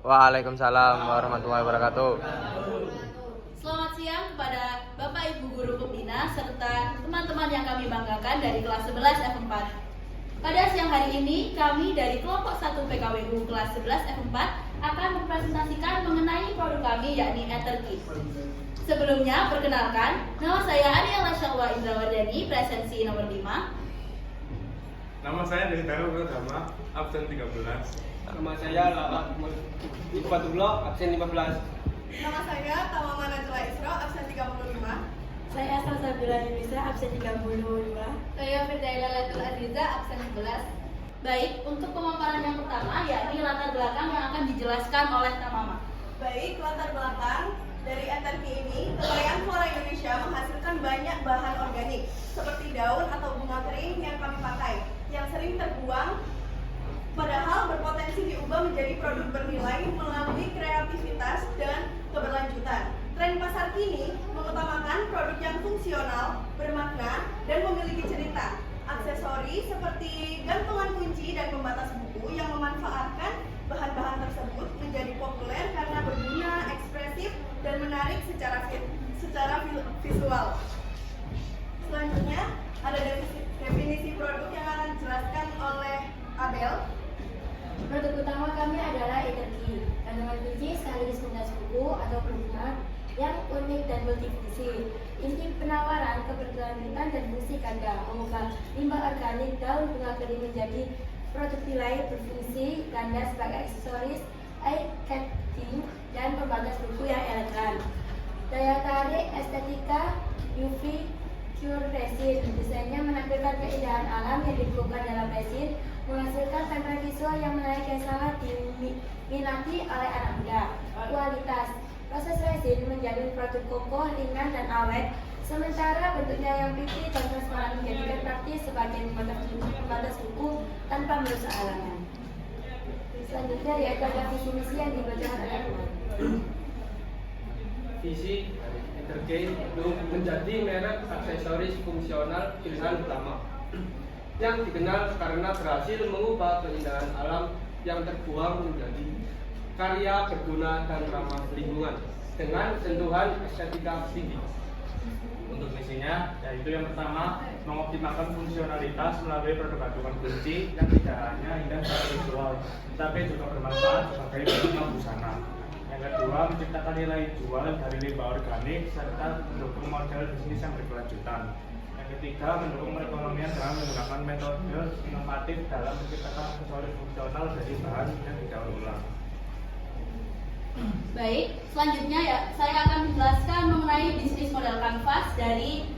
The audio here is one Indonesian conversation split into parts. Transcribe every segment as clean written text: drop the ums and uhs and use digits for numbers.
Waalaikumsalam warahmatullahi wabarakatuh. Selamat siang kepada Bapak Ibu Guru Pembina serta teman-teman yang kami banggakan dari kelas 11 F4. Pada siang hari ini, kami dari kelompok 1 PKWU kelas 11 F4 akan mempresentasikan mengenai produk kami yakni Etherkey. Sebelumnya, perkenalkan, nama saya Ariela Syahwa Indrawardani, presensi nomor 5. Nama saya dari Darul Pratama, absen 13. Nama saya Lala Iqbatullah, absen 15. Nama saya Tamama Najla Isra, absen 35. Saya Salsabila Yunisa, absen 32. Saya Firdaila Latul Aziza, absen 11. Baik, untuk pemaparan yang pertama yakni latar belakang yang akan dijelaskan oleh Tamama. Baik, latar belakang dari Etherkey ini, Kelaikan Flora Indonesia menghasilkan banyak bahan organik seperti daun atau bunga kering yang kami pakai, yang sering terbuang, padahal berpotensi diubah menjadi produk bernilai melalui kreativitas dan keberlanjutan. Tren pasar kini mengutamakan produk yang fungsional, bermakna, dan memiliki cerita. Aksesori seperti gantungan kunci dan pembatas buku yang memanfaatkan bahan-bahan tersebut menjadi populer karena berguna, ekspresif, dan menarik secara visual. Selanjutnya, ada definisi produk yang akan dijelaskan oleh Abel. Produk utama kami adalah Etherkey, kandungan kunci sekaligus pembatas buku atau perlindungan yang unik dan multifungsi. Inti penawaran keberlanjutan dan fungsi ganda, mengubah limbah organik daun bunga kering menjadi produk nilai berfungsi ganda sebagai aksesoris, eye catching, dan pembatas buku yang elegan. Daya tarik estetika UV Cure resin, desainnya menampilkan keindahan alam yang dikumpulkan dalam resin, menghasilkan tampilan visual yang menarik yang sangat diminati oleh anak muda. Kualitas, proses resin menjamin produk kokoh, ringan, dan awet, sementara bentuknya yang pipih dan transparan menjadikan praktis sebagai pembatas buku tanpa merusak halaman. Selanjutnya yaitu ada visi misi yang dibacakan oleh teman. Visi Etherkey itu menjadi merek aksesoris fungsional pilihan utama yang dikenal karena berhasil mengubah keindahan alam yang terbuang menjadi karya berguna dan ramah lingkungan dengan sentuhan estetika tinggi. Untuk misinya, yaitu yang pertama, mengoptimalkan fungsionalitas melalui produk gantungan kunci yang tidak hanya indah secara visual, tapi juga bermanfaat sebagai barang busana. Yang kedua, menciptakan nilai jual dari limbah organik serta mendukung model bisnis yang berkelanjutan. Yang ketiga, mendukung perekonomian dengan menggunakan metode inovatif dalam menciptakan aksesoris fungsional dari bahan yang didaur ulang. Baik, selanjutnya ya saya akan menjelaskan mengenai bisnis model kanvas dari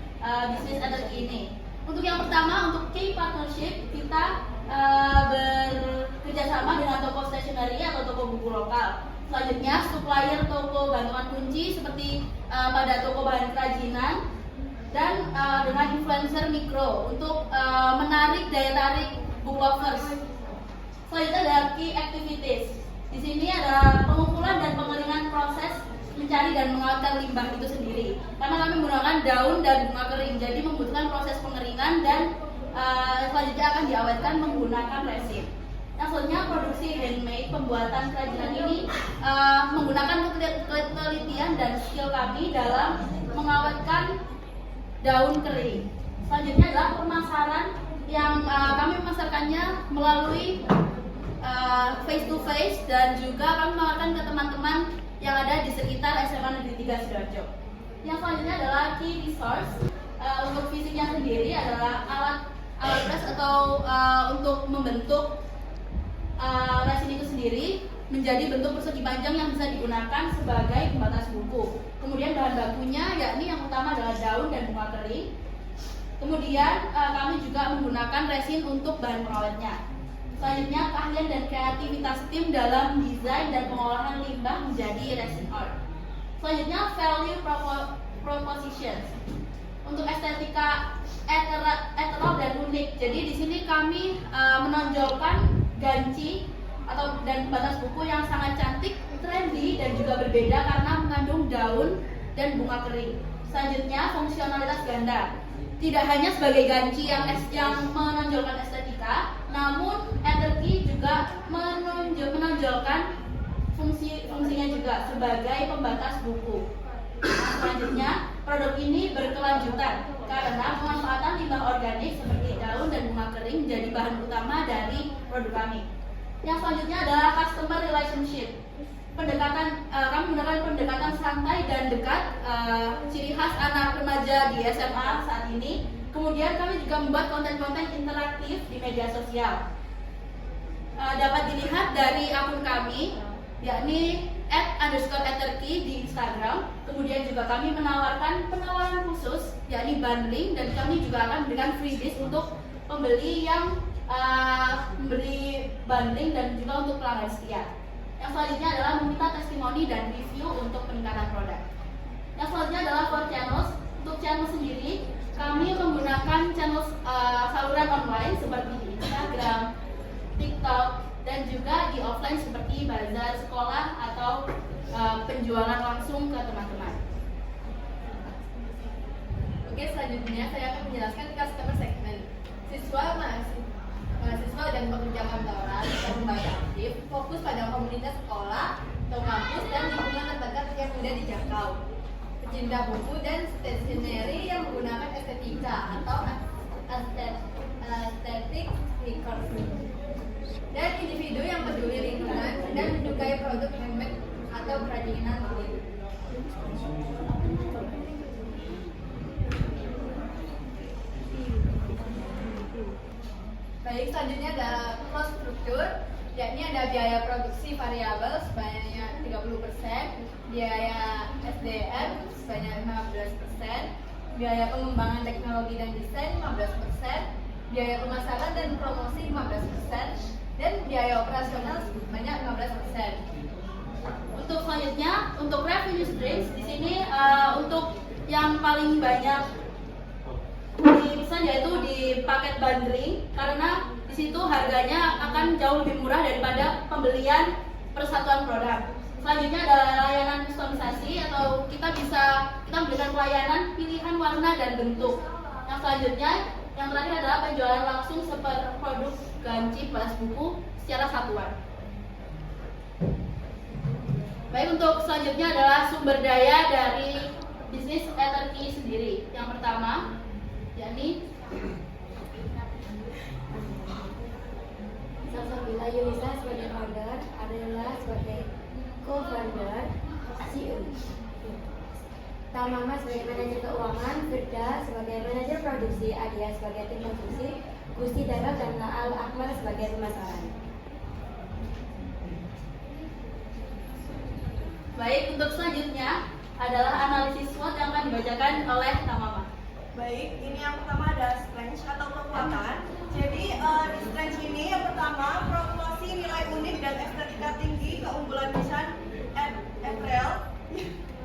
bisnis Etherkey ini. Untuk yang pertama, untuk key partnership, kita bekerja sama dengan toko stationery atau toko buku lokal. Selanjutnya, supplier toko gantungan kunci seperti pada toko bahan kerajinan dan dengan influencer mikro untuk menarik daya tarik book lovers. Selanjutnya ada key activities. Di sini ada pengumpulan dan pengeringan proses mencari dan mengawetkan limbah itu sendiri. Karena kami menggunakan daun dan bunga kering, jadi membutuhkan proses pengeringan dan selanjutnya akan diawetkan menggunakan resin. Yang selanjutnya produksi handmade, pembuatan kerajinan ini menggunakan ketelitian dan skill kami dalam mengawetkan daun kering. Selanjutnya adalah pemasaran yang kami memasarkannya melalui face to face dan juga kami menawarkan ke teman-teman yang ada di sekitar SMA Negeri 3 Sidoarjo. Yang selanjutnya adalah key resource. Untuk visinya sendiri adalah alat press atau untuk membentuk resin itu sendiri menjadi bentuk persegi panjang yang bisa digunakan sebagai pembatas buku. Kemudian bahan bakunya yakni yang utama adalah daun dan bunga kering. Kemudian kami juga menggunakan resin untuk bahan pengawetnya. Selanjutnya, keahlian dan kreativitas tim dalam desain dan pengolahan limbah menjadi resin art. Selanjutnya, value propositions. Untuk estetika ethereal dan unik. Jadi di sini kami menonjolkan ganci dan batas buku yang sangat cantik, trendy dan juga berbeda karena mengandung daun dan bunga kering. Selanjutnya, fungsionalitas ganda. Tidak hanya sebagai ganci yang menonjolkan estetika, namun Etherkey juga menonjolkan fungsi juga sebagai pembatas buku. Nah, selanjutnya, produk ini berkelanjutan karena pemanfaatan limbah organik seperti daun dan bunga kering menjadi bahan utama dari produk kami. Yang selanjutnya adalah customer relationship. Kami menggunakan pendekatan santai dan dekat, ciri khas anak remaja di SMA saat ini. Kemudian kami juga membuat konten-konten interaktif di media sosial. Dapat dilihat dari akun kami, yakni @_etterkey di Instagram. Kemudian juga kami menawarkan penawaran khusus, yakni bundling, dan kami juga akan memberikan freebies untuk pembeli yang memberi bundling dan juga untuk pelanggan setia. Yang selanjutnya adalah meminta testimoni dan review untuk peningkatan produk. Yang selanjutnya adalah for channels. Untuk channel sendiri, kami menggunakan channel saluran online seperti di Instagram, TikTok, dan juga di offline seperti bazar sekolah atau penjualan langsung ke teman-teman. Oke, selanjutnya saya akan menjelaskan customer segment. Siswa, mahasiswa dan pekerja kantoran yang membayar aktif fokus pada komunitas sekolah atau kampus dan lingkungan terdekat yang mudah dijangkau. Pecinta buku dan stationery yang menggunakan estetika atau aesthetic recording. Dan individu yang peduli lingkungan dan menyukai produk handmade atau kerajinan kulit. Baik, selanjutnya adalah cost structure, yakni ada biaya produksi variabel sebanyak 30%, biaya SDM sebanyak 15%, biaya pengembangan teknologi dan desain 15%, biaya pemasaran dan promosi 15%, dan biaya operasional sebanyak 15%. Untuk selanjutnya, untuk revenue streams di sini untuk yang paling banyak dipesan yaitu di paket bundling, karena di situ harganya akan jauh lebih murah daripada pembelian persatuan produk. Selanjutnya adalah layanan kustomisasi, atau kita memberikan pelayanan pilihan warna dan bentuk. Yang selanjutnya, yang terakhir adalah penjualan langsung seperti produk ganci balas buku secara satuan. Baik, untuk selanjutnya adalah sumber daya dari bisnis Etterkey sendiri. Yang pertama, yakni Salsabila Yulisa sebagai founder, Adela sebagai co-founder, CEO. Tamama sebagai manajer keuangan, Firda sebagai manajer produksi, Adia sebagai tim produksi, Gusti Darah dan Naal Akmal sebagai pemasaran. Baik, untuk selanjutnya adalah analisis SWOT yang akan dibacakan oleh Tamama. Baik, ini yang pertama ada strength atau kekuatan. Jadi di strength ini yang pertama promosi nilai unik dan estetika tinggi, keunggulan desain ethereal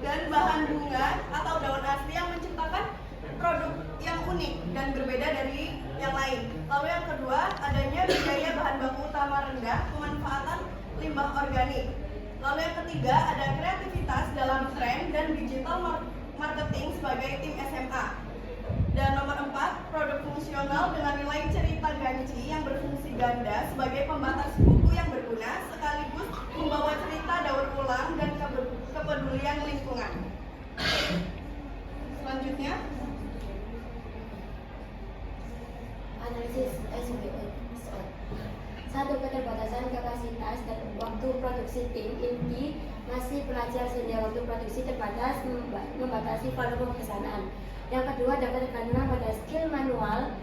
dan bahan bunga atau daun asli yang menciptakan produk yang unik dan berbeda dari yang lain. Lalu yang kedua, adanya biaya bahan baku utama rendah, pemanfaatan limbah organik. Lalu yang ketiga, ada kreativitas dalam tren dan digital marketing sebagai tim SMA. Dan nomor 4, produk fungsional dengan nilai cerita ganci yang berfungsi ganda sebagai pembatas buku yang berguna sekaligus membawa cerita daur ulang dan kepedulian lingkungan. Selanjutnya, Analisis SWOT. 1. Keterbatasan kapasitas dan waktu produksi tim. Inti masih pelajar sehingga waktu produksi terbatas membatasi volume pesanan. Yang kedua, dapat tergantung pada skill manual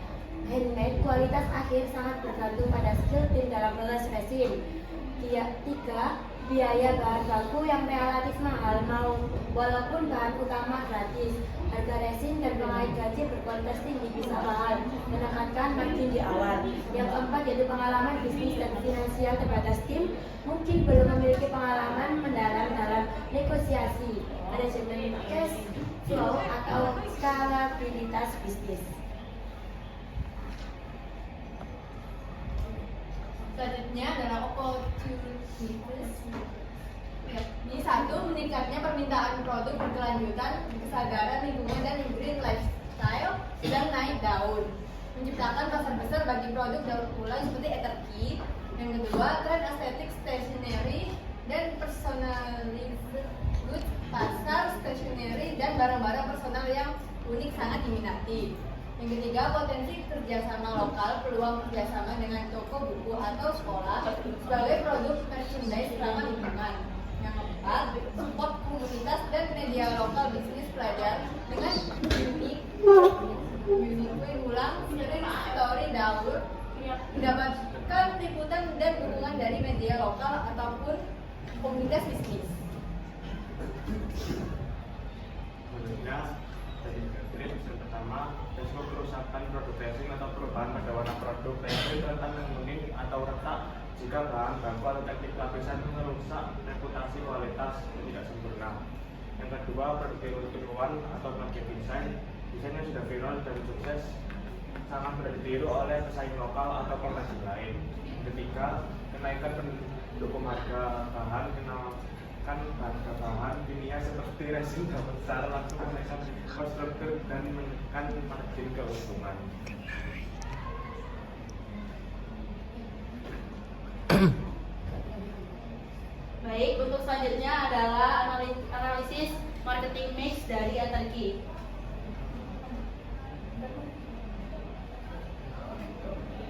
handmade. Kualitas akhir sangat bergantung pada skill tim dalam proses resin. 3. Biaya bahan baku yang relatif mahal walaupun bahan utama gratis. Harga resin dan pengait ganci berkualitas tinggi bisa mahal, menekankan margin di awal. Yang keempat, yaitu pengalaman bisnis dan finansial terbatas tim. Mungkin belum memiliki pengalaman mendalam dalam negosiasi, manajemen cash flow atau skalabilitas bisnis. selanjutnya adalah opportunities. Ini 1, meningkatnya permintaan produk berkelanjutan, kesadaran lingkungan dan green lifestyle sedang naik daun. Menciptakan pasar besar bagi produk daur ulang seperti Etterkey. Yang kedua, tren estetik stationery dan personalized goods, pasar, stationery, dan barang-barang personal yang unik sangat diminati. Yang ketiga, potensi kerjasama lokal, peluang kerjasama dengan toko buku atau sekolah sebagai produk merchandise ramah lingkungan. Yang keempat, support komunitas dan media lokal bisnis pelajar dengan unique ulang, sering story Daur, mendapatkan liputan dan dukungan dari media lokal ataupun komunitas bisnis. Selanjutnya, dari Catherine, yang pertama, resiko kerusakan produk resin atau perubahan pada warna produk resin rentan menguning atau retak jika bahan baku atau teknik lapisan merusak reputasi kualitas yang tidak sempurna. Yang kedua, produk tiruan atau plagiat desain yang sudah viral dan sukses sangat mudah ditiru oleh pesaing lokal atau komersil lain. Yang ketiga, kenaikan pendukung harga bahan, kenaikan harga bahan kimia seperti resin dapat secara langsung menaikkan cost structure dan menekan margin keuntungan. Baik, untuk selanjutnya adalah analisis marketing mix dari Atarki.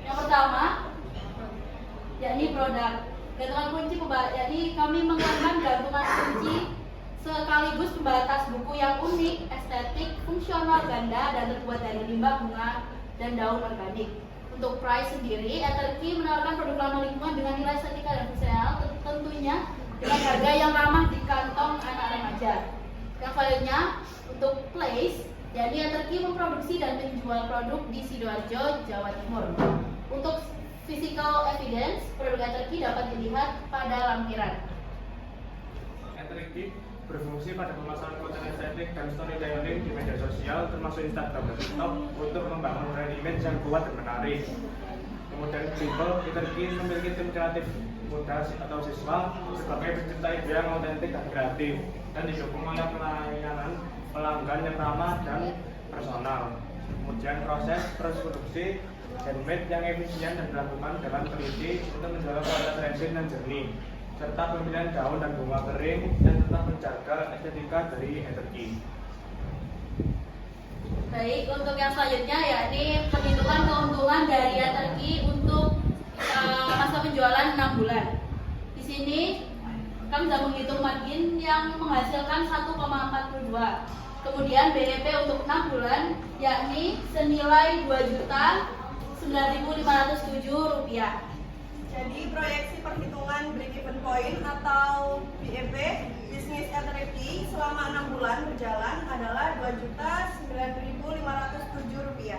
Yang pertama, yakni produk. Gantungan kunci yakni kami menggunakan gantungan kunci sekaligus pembatas buku yang unik, estetik, fungsional, ganda, dan terbuat dari limbah bunga dan daun organik. Untuk price sendiri, Atarki menawarkan produk ramah lingkungan dengan nilai estetika dan fungsional, tentunya dengan harga yang ramah di kantong anak remaja. Yang selanjutnya, untuk place, yakni Atarki memproduksi dan menjual produk di Sidoarjo, Jawa Timur. Untuk physical evidence, produk Atarki dapat dilihat pada lampiran. Atarki berfungsi pada pemasaran konten estetik dan storytelling di media sosial termasuk Instagram dan TikTok untuk membangun brand image yang kuat dan menarik. Kemudian simple, Atarki memiliki tim kreatif muda atau siswa sebagai pencipta ide yang autentik dan kreatif dan didukung oleh pelayanan pelanggan yang ramah dan personal. Kemudian proses produksi handmade yang efisien dan dilakukan dengan teliti untuk menjaga kualitas resin dan jernih, serta pemilihan daun dan bunga kering dan tetap menjaga estetika dari Atarki. Baik, untuk yang selanjutnya yakni perhitungan keuntungan dari Atarki untuk masa penjualan 6 bulan. Di sini kami sudah menghitung margin yang menghasilkan 1,42. Kemudian BEP untuk 6 bulan yakni senilai Rp2.9.507. Jadi proyeksi perhitungan break even point atau BEP bisnis Atarki selama 6 bulan berjalan adalah Rp2.9.507.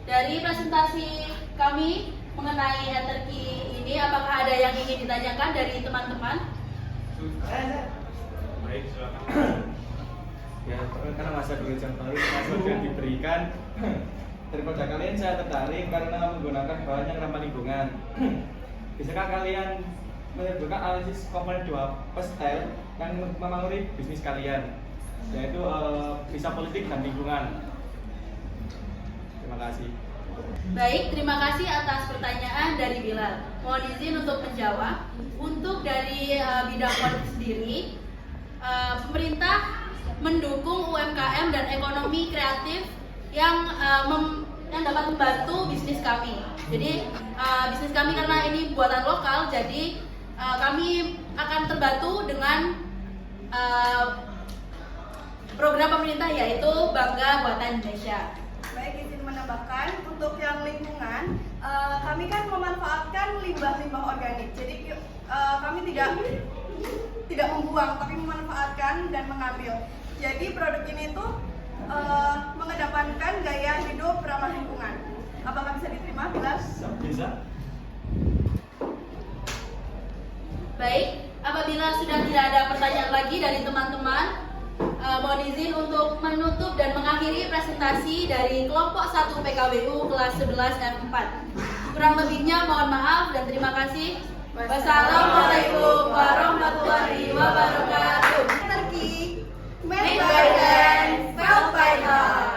Dari presentasi kami mengenai Atarki ini, apakah ada yang ingin ditanyakan dari teman-teman? Baik, silakan. Ya, karena masa dulu contoh yang diberikan daripada kalian saya tertarik karena menggunakan bahan yang ramah lingkungan. Bisakah kalian menunjukkan analisis komponen 2 pastel yang memengaruhi bisnis kalian, yaitu bisa politik dan lingkungan? Terima kasih. Baik, terima kasih atas pertanyaan dari Bilal. Mohon izin untuk menjawab. Untuk dari bidang politik sendiri, pemerintah mendukung UMKM dan ekonomi kreatif yang dapat membantu bisnis kami. Jadi bisnis kami karena ini buatan lokal, jadi kami akan terbantu dengan program pemerintah yaitu Bangga Buatan Indonesia. Baik, izin menambahkan untuk yang lingkungan, kami kan memanfaatkan limbah-limbah organik. Jadi kami tidak membuang, tapi memanfaatkan dan mengambil. Jadi produk ini tuh mengedepankan gaya hidup ramah lingkungan. Apakah bisa diterima, Bilal? Bisa. Baik, apabila sudah tidak ada pertanyaan lagi dari teman-teman, mohon izin untuk menutup dan mengakhiri presentasi dari kelompok 1 PKWU kelas 11 F4. Kurang lebihnya mohon maaf dan terima kasih. Wassalamualaikum warahmatullahi wabarakatuh. Atarki, made by hand, felt by heart.